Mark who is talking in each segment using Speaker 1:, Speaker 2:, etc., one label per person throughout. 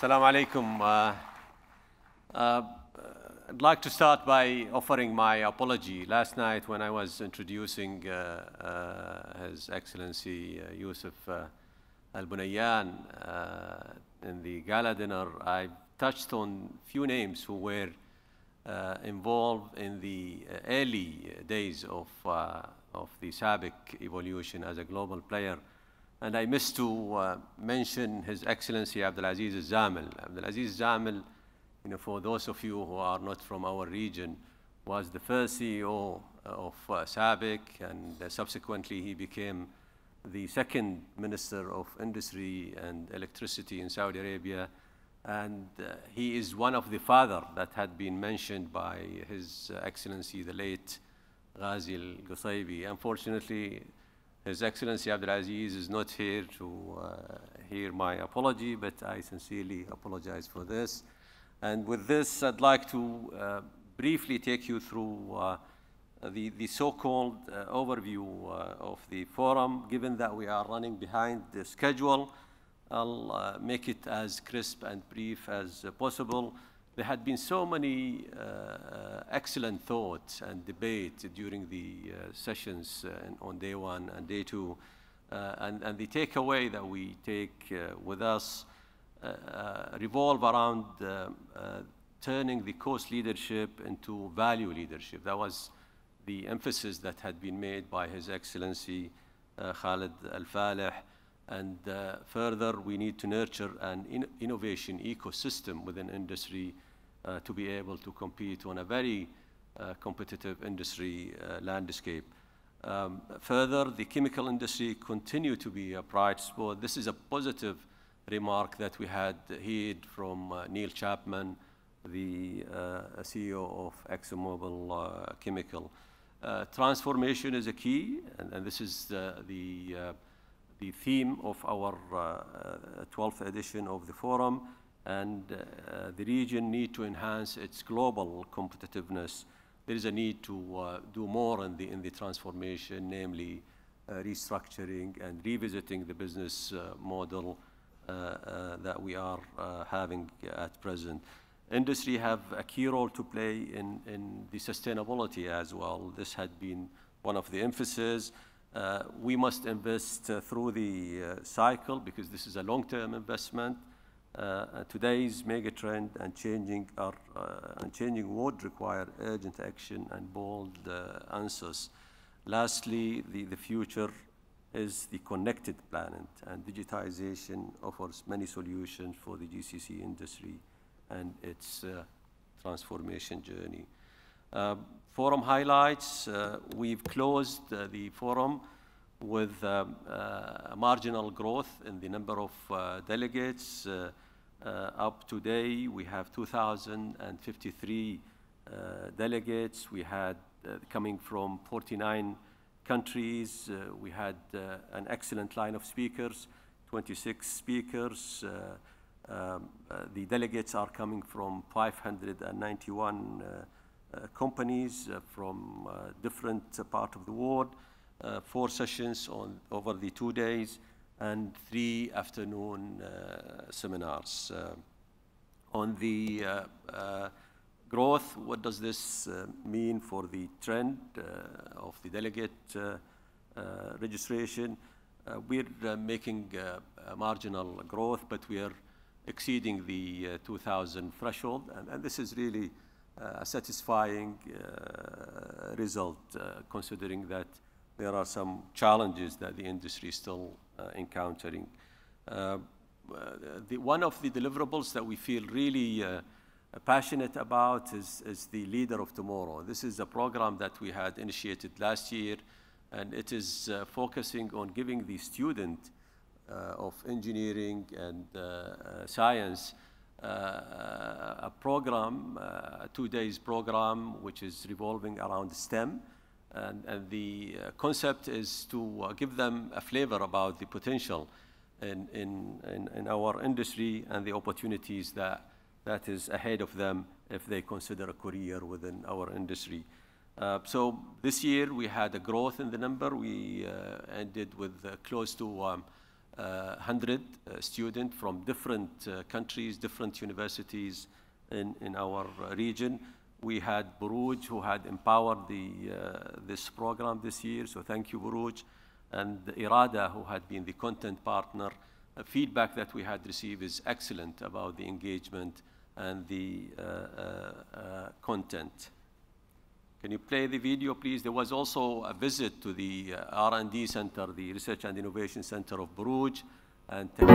Speaker 1: Assalamu alaikum. I'd like to start by offering my apology. Last night when I was introducing His Excellency Yusuf Al-Bunayyan in the gala dinner, I touched on few names who were involved in the early days of the SABIC evolution as a global player. And I missed to mention His Excellency Abdulaziz Al-Zamil. Abdulaziz Zamil, for those of you who are not from our region, was the first CEO of SABIC, and subsequently he became the second Minister of Industry and Electricity in Saudi Arabia. And he is one of the father that had been mentioned by His Excellency, the late Ghazi Al-Qusaybi. Unfortunately, His Excellency Abdulaziz is not here to hear my apology, but I sincerely apologize for this. And with this, I'd like to briefly take you through the so-called overview of the forum. Given that we are running behind the schedule, I'll make it as crisp and brief as possible. There had been so many excellent thoughts and debate during the sessions on day one and day two. And the takeaway that we take with us revolve around turning the cost leadership into value leadership. That was the emphasis that had been made by His Excellency Khalid Al-Falih. And further, we need to nurture an innovation ecosystem within industry to be able to compete on a very competitive industry landscape. Further, the chemical industry continue to be a bright spot. This is a positive remark that we had heard from Neil Chapman, the CEO of ExxonMobil Chemical. Transformation is a key, and this is the theme of our 12th edition of the forum, and the region need to enhance its global competitiveness. There is a need to do more in the transformation, namely restructuring and revisiting the business model that we are having at present. Industry have a key role to play in the sustainability as well. This had been one of the emphasis. We must invest through the cycle because this is a long-term investment. Today's mega trend and changing would require urgent action and bold answers. Lastly, the future is the connected planet, and digitization offers many solutions for the GCC industry and its transformation journey. Forum highlights. We've closed the forum with marginal growth in the number of delegates. Up today, we have 2,053 delegates. We had coming from 49 countries. We had an excellent line of speakers, 26 speakers. The delegates are coming from 591 companies from different parts of the world. 4 sessions over the 2 days and 3 afternoon seminars. On the growth, what does this mean for the trend of the delegate registration? We're making a marginal growth, but we are exceeding the 2,000 threshold, and this is really a satisfying result, considering that there are some challenges that the industry is still encountering. One of the deliverables that we feel really passionate about is the Leader of Tomorrow. This is a program that we had initiated last year, and it is focusing on giving the student of engineering and science a program, a 2 days program, which is revolving around STEM. And the concept is to give them a flavor about the potential in our industry and the opportunities that is ahead of them if they consider a career within our industry. So this year we had a growth in the number. We ended with close to 100 students from different countries, different universities in our region. We had Buruj, who had empowered this program this year, so thank you, Buruj. And Irada, who had been the content partner. Feedback that we had received is excellent about the engagement and the content. Can you play the video, please? There was also a visit to the R&D Center, the Research and Innovation Center of Buruj. And thank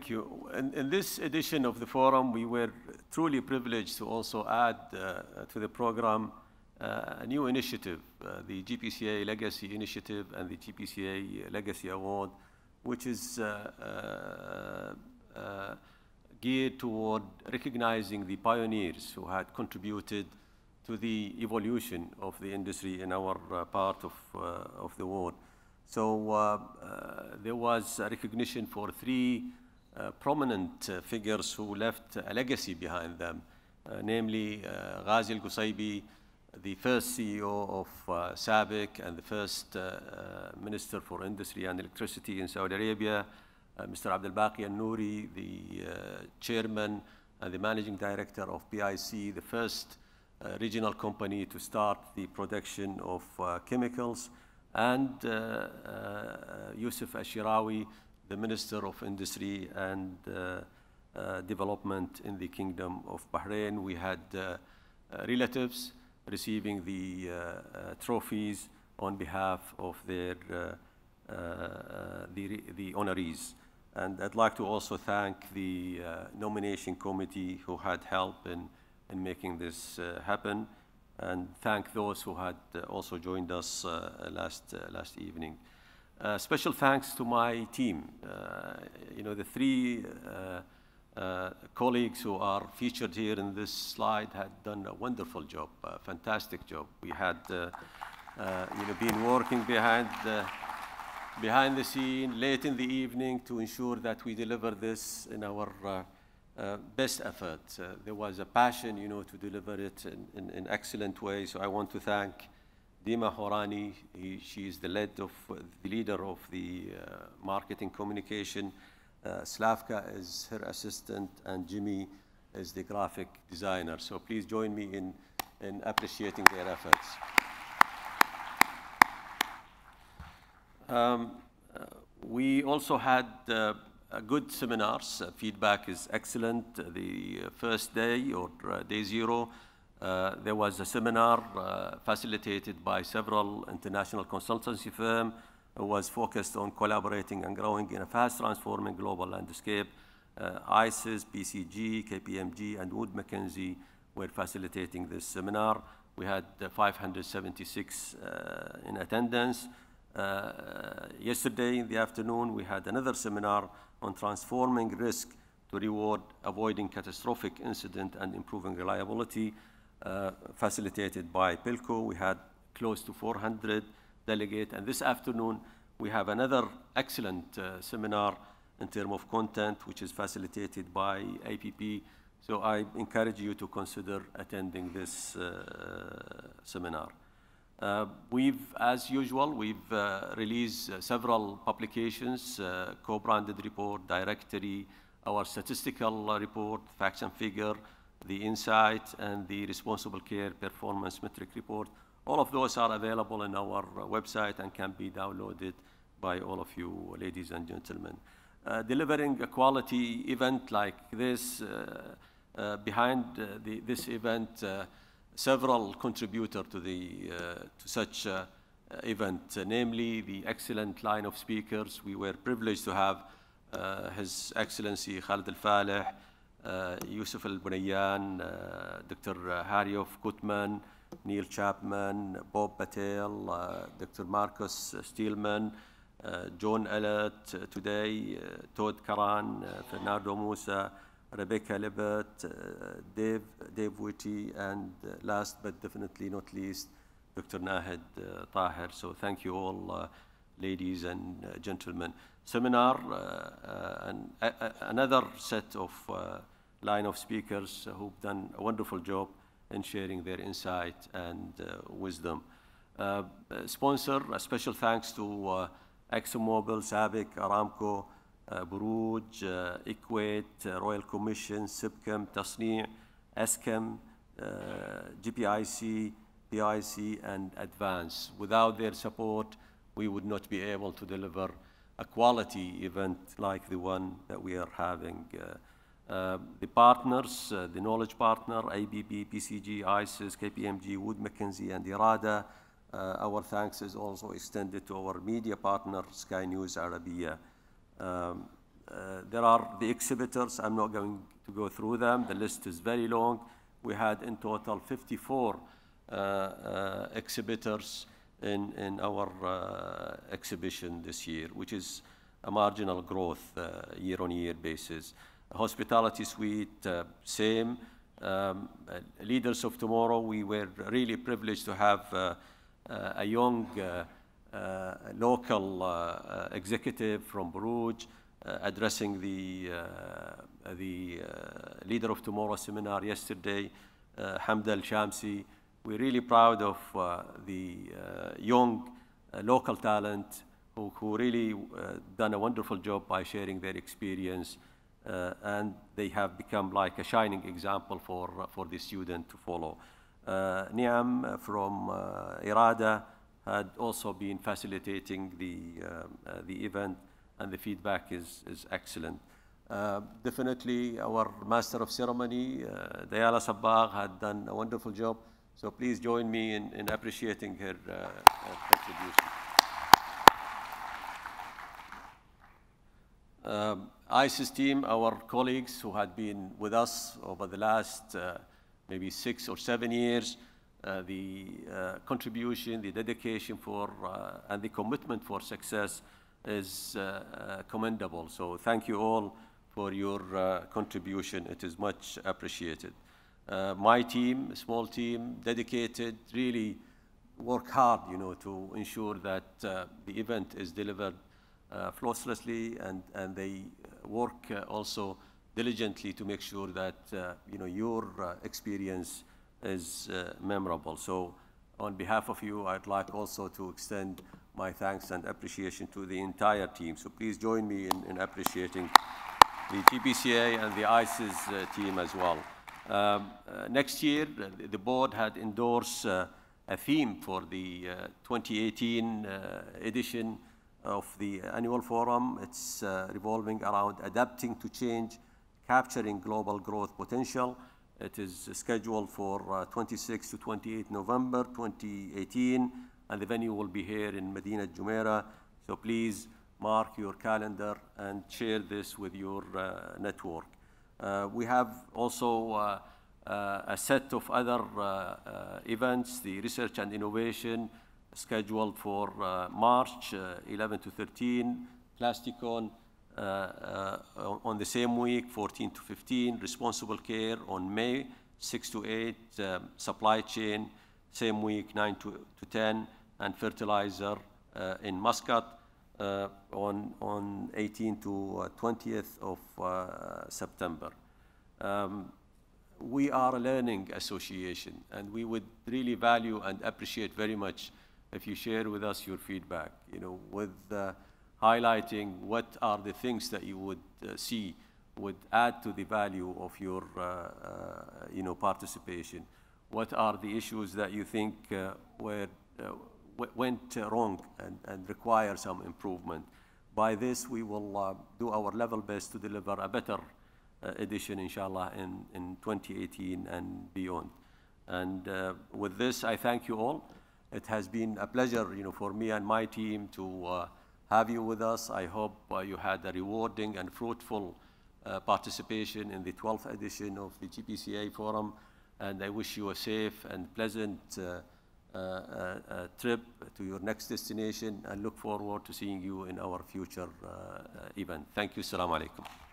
Speaker 1: you. In this edition of the forum, we were truly privileged to also add to the program a new initiative, the GPCA Legacy Initiative and the GPCA Legacy Award, which is geared toward recognizing the pioneers who had contributed to the evolution of the industry in our part of the world. So there was a recognition for 3 prominent figures who left a legacy behind them, namely Ghazi Al-Qusaybi, the first CEO of SABIC and the first Minister for Industry and Electricity in Saudi Arabia, Mr. Abdulbaqi Al-Nouri, the Chairman and the Managing Director of PIC, the first regional company to start the production of chemicals, and Yusuf Ashirawi, the Minister of Industry and Development in the Kingdom of Bahrain. We had relatives receiving the trophies on behalf of their the honorees. And I'd like to also thank the nomination committee who had helped in making this happen, and thank those who had also joined us last evening. Special thanks to my team. You know, the 3 colleagues who are featured here in this slide had done a wonderful job, a fantastic job. We had you know, been working behind the scene late in the evening to ensure that we deliver this in our best effort. There was a passion, you know, to deliver it in an excellent way. So I want to thank Dima Horani. She is the leader of the marketing communication. Slavka is her assistant, and Jimmy is the graphic designer. So please join me in appreciating their efforts. We also had good seminars. Feedback is excellent. The first day, or day 0, there was a seminar facilitated by several international consultancy firms who was focused on collaborating and growing in a fast transforming global landscape. ICES, BCG, KPMG, and Wood Mackenzie were facilitating this seminar. We had 576 in attendance. Yesterday in the afternoon, we had another seminar on transforming risk to reward, avoiding catastrophic incident and improving reliability, facilitated by Pilco. We had close to 400 delegates. And this afternoon, we have another excellent seminar in terms of content, which is facilitated by APP. So I encourage you to consider attending this seminar. As usual, we've released several publications, co-branded report, directory, our statistical report, facts and figure, the insight, and the responsible care performance metric report. All of those are available on our website and can be downloaded by all of you, ladies and gentlemen. Delivering a quality event like this, behind this event, several contributors to such event, namely the excellent line of speakers. We were privileged to have His Excellency Khalid Al-Falih, Yusuf Al-Bunayyan, Dr. Hariof Kutman, Neil Chapman, Bob Patel, Dr. Marcus Steelman, John Ellett today, Todd Karan, Fernando Musa, Rebecca Libet, Dave Whitty, and last but definitely not least, Dr. Nahid Tahir. So thank you all, ladies and gentlemen. Seminar, another set of line of speakers who've done a wonderful job in sharing their insight and wisdom. Sponsor, a special thanks to ExxonMobil, SABIC, Aramco, Borouge, Equate, Royal Commission, SIPCAM, Tasni', ESCAM, GPIC, PIC, and Advance. Without their support, we would not be able to deliver a quality event like the one that we are having. The partners, the knowledge partner, ABB, PCG, ISIS, KPMG, Wood Mackenzie, and IRADA. Our thanks is also extended to our media partner, Sky News Arabia. There are the exhibitors. I'm not going to go through them. The list is very long. We had in total 54 exhibitors in our exhibition this year, which is a marginal growth year-on-year basis. Hospitality suite, same. Leaders of Tomorrow, we were really privileged to have a young local executive from Borouge addressing the Leader of Tomorrow seminar yesterday, Hamda Al-Shamsi. We're really proud of the young local talent who really done a wonderful job by sharing their experience, and they have become like a shining example for the student to follow. Niam from IRADA had also been facilitating the event, and the feedback is excellent. Definitely our Master of Ceremony, Dayala Sabbagh, had done a wonderful job. So please join me in appreciating her contribution. ISIS team, our colleagues who had been with us over the last maybe 6 or 7 years, the contribution, the dedication for, and the commitment for success is commendable. So thank you all for your contribution. It is much appreciated. My team, a small team, dedicated, really work hard, to ensure that the event is delivered flawlessly, and they work also diligently to make sure that your experience is memorable. So on behalf of you, I'd like also to extend my thanks and appreciation to the entire team. So please join me in appreciating the GPCA and the ISIS team as well. Next year, the board had endorsed a theme for the 2018 edition of the annual forum. It's revolving around adapting to change, capturing global growth potential. It is scheduled for 26 to 28 November 2018, and the venue will be here in Medina Jumeirah. So please mark your calendar and share this with your network. We have also a set of other events, the research and innovation scheduled for March 11 to 13, Plasticon on the same week, 14 to 15, Responsible Care on May 6 to 8, Supply Chain, same week, 9 to 10, and Fertilizer in Muscat on 18 to 20th of September. We are a learning association, and we would really value and appreciate very much if you share with us your feedback, with highlighting what are the things that you would see would add to the value of your participation. What are the issues that you think went wrong and require some improvement. By this, we will do our level best to deliver a better edition, inshallah, in 2018 and beyond. And with this, I thank you all. It has been a pleasure, for me and my team to have you with us. I hope you had a rewarding and fruitful participation in the 12th edition of the GPCA Forum, and I wish you a safe and pleasant trip to your next destination, and look forward to seeing you in our future event. Thank you. Assalamu alaikum.